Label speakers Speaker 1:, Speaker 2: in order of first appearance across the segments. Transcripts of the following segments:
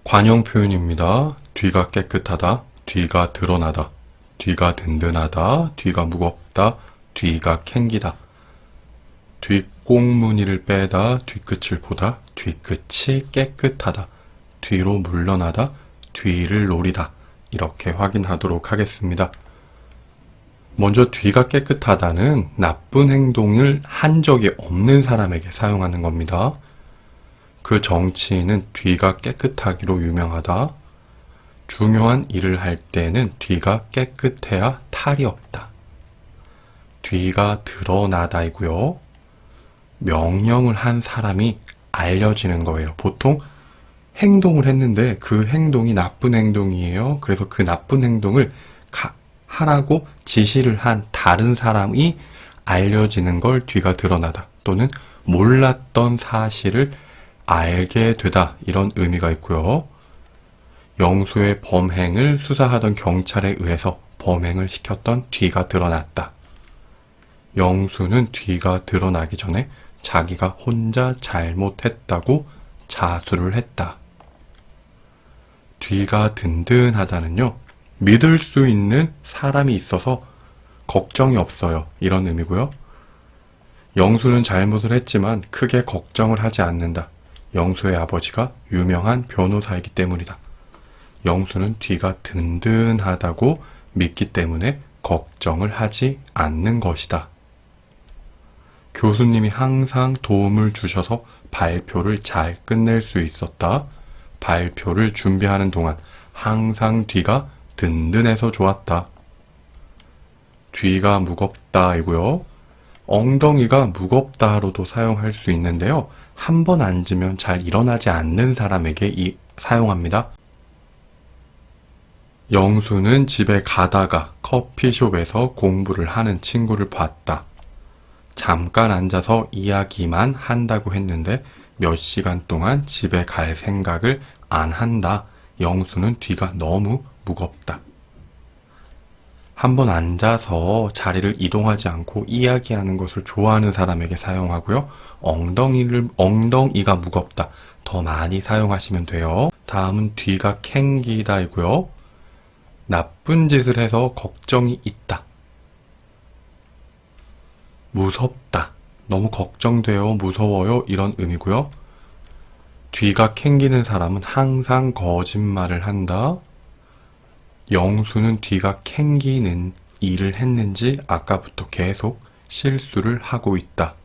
Speaker 1: 관용 표현입니다. 뒤가 깨끗하다, 뒤가 드러나다, 뒤가 든든하다, 뒤가 무겁다, 뒤가 캥기다. 뒷꽁무니를 빼다, 뒤끝을 보다, 뒤끝이 깨끗하다, 뒤로 물러나다, 뒤를 노리다. 이렇게 확인하도록 하겠습니다. 먼저 뒤가 깨끗하다는 나쁜 행동을 한 적이 없는 사람에게 사용하는 겁니다. 그 정치인은 뒤가 깨끗하기로 유명하다. 중요한 일을 할 때는 뒤가 깨끗해야 탈이 없다. 뒤가 드러나다이고요. 명령을 한 사람이 알려지는 거예요. 보통 행동을 했는데 그 행동이 나쁜 행동이에요. 그래서 그 나쁜 행동을 하라고 지시를 한 다른 사람이 알려지는 걸 뒤가 드러나다, 또는 몰랐던 사실을 알게 되다, 이런 의미가 있고요. 영수의 범행을 수사하던 경찰에 의해서 범행을 시켰던 뒤가 드러났다. 영수는 뒤가 드러나기 전에 자기가 혼자 잘못했다고 자수를 했다. 뒤가 든든하다는요, 믿을 수 있는 사람이 있어서 걱정이 없어요, 이런 의미고요. 영수는 잘못을 했지만 크게 걱정을 하지 않는다. 영수의 아버지가 유명한 변호사이기 때문이다. 영수는 뒤가 든든하다고 믿기 때문에 걱정을 하지 않는 것이다. 교수님이 항상 도움을 주셔서 발표를 잘 끝낼 수 있었다. 발표를 준비하는 동안 항상 뒤가 든든해서 좋았다. 뒤가 무겁다이고요. 엉덩이가 무겁다로도 사용할 수 있는데요. 한 번 앉으면 잘 일어나지 않는 사람에게 사용합니다. 영수는 집에 가다가 커피숍에서 공부를 하는 친구를 봤다. 잠깐 앉아서 이야기만 한다고 했는데 몇 시간 동안 집에 갈 생각을 안 한다. 영수는 뒤가 너무 무겁다. 한번 앉아서 자리를 이동하지 않고 이야기하는 것을 좋아하는 사람에게 사용하고요. 엉덩이가 무겁다, 더 많이 사용하시면 돼요. 다음은 뒤가 캥기다이고요. 나쁜 짓을 해서 걱정이 있다. 무섭다, 너무 걱정돼요, 무서워요, 이런 의미고요. 뒤가 캥기는 사람은 항상 거짓말을 한다. 영수는 뒤가 캥기는 일을 했는지 아까부터 계속 실수를 하고 있다.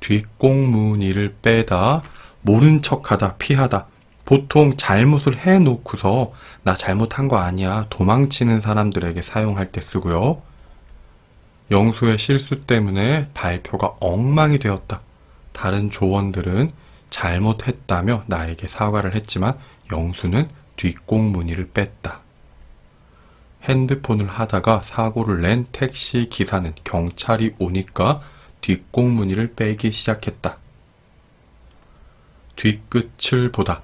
Speaker 1: 뒷꽁무니를 빼다, 모른 척하다, 피하다. 보통 잘못을 해놓고서 나 잘못한 거 아니야, 도망치는 사람들에게 사용할 때 쓰고요. 영수의 실수 때문에 발표가 엉망이 되었다. 다른 조원들은 잘못했다며 나에게 사과를 했지만 영수는 뒷꽁무니를 뺐다. 핸드폰을 하다가 사고를 낸 택시 기사는 경찰이 오니까 뒷꽁무니를 빼기 시작했다. 뒤끝을 보다,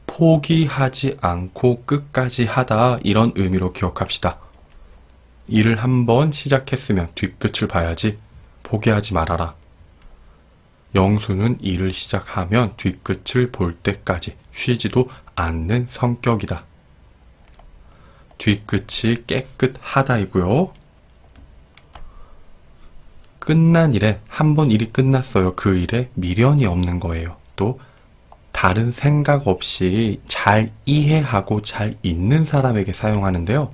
Speaker 1: 포기하지 않고 끝까지 하다, 이런 의미로 기억합시다. 일을 한번 시작했으면 뒤끝을 봐야지, 포기하지 말아라. 영수는 일을 시작하면 뒤끝을 볼 때까지 쉬지도 않는 성격이다. 뒤끝이 깨끗하다이고요. 끝난 일에, 한번 일이 끝났어요, 그 일에 미련이 없는 거예요. 또 다른 생각 없이 잘 이해하고 잘 잊는 사람에게 사용하는데요.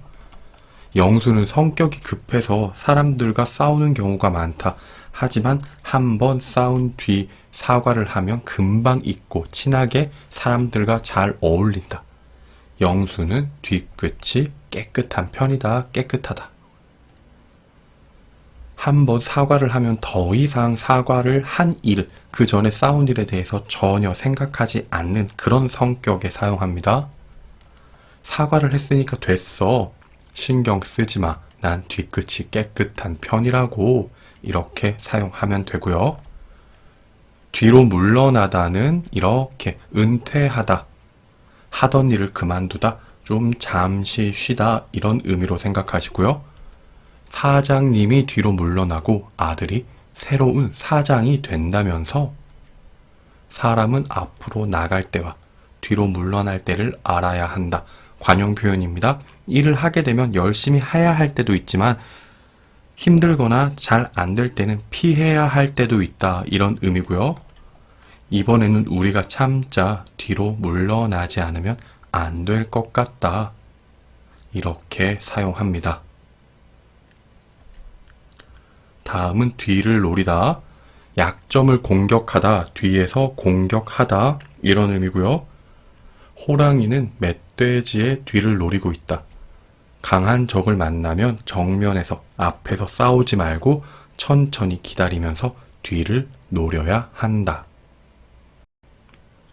Speaker 1: 영수는 성격이 급해서 사람들과 싸우는 경우가 많다. 하지만 한번 싸운 뒤 사과를 하면 금방 잊고 친하게 사람들과 잘 어울린다. 영수는 뒤끝이 깨끗한 편이다, 깨끗하다. 한번 사과를 하면 더 이상 사과를 한 일, 그 전에 싸운 일에 대해서 전혀 생각하지 않는 그런 성격에 사용합니다. 사과를 했으니까 됐어, 신경 쓰지 마, 난 뒤끝이 깨끗한 편이라고, 이렇게 사용하면 되고요. 뒤로 물러나다는 이렇게 은퇴하다, 하던 일을 그만두다, 좀 잠시 쉬다, 이런 의미로 생각하시고요. 사장님이 뒤로 물러나고 아들이 새로운 사장이 된다면서 사람은 앞으로 나갈 때와 뒤로 물러날 때를 알아야 한다. 관용 표현입니다. 일을 하게 되면 열심히 해야 할 때도 있지만 힘들거나 잘 안 될 때는 피해야 할 때도 있다. 이런 의미고요. 이번에는 우리가 참자 뒤로 물러나지 않으면 안 될 것 같다. 이렇게 사용합니다. 다음은 뒤를 노리다. 약점을 공격하다, 뒤에서 공격하다 이런 의미고요. 호랑이는 멧돼지의 뒤를 노리고 있다. 강한 적을 만나면 정면에서 앞에서 싸우지 말고 천천히 기다리면서 뒤를 노려야 한다.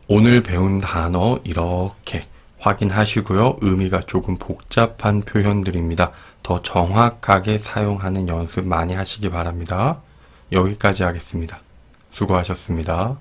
Speaker 1: 오늘 배운 단어 이렇게 확인하시고요. 의미가 조금 복잡한 표현들입니다. 더 정확하게 사용하는 연습 많이 하시기 바랍니다. 여기까지 하겠습니다. 수고하셨습니다.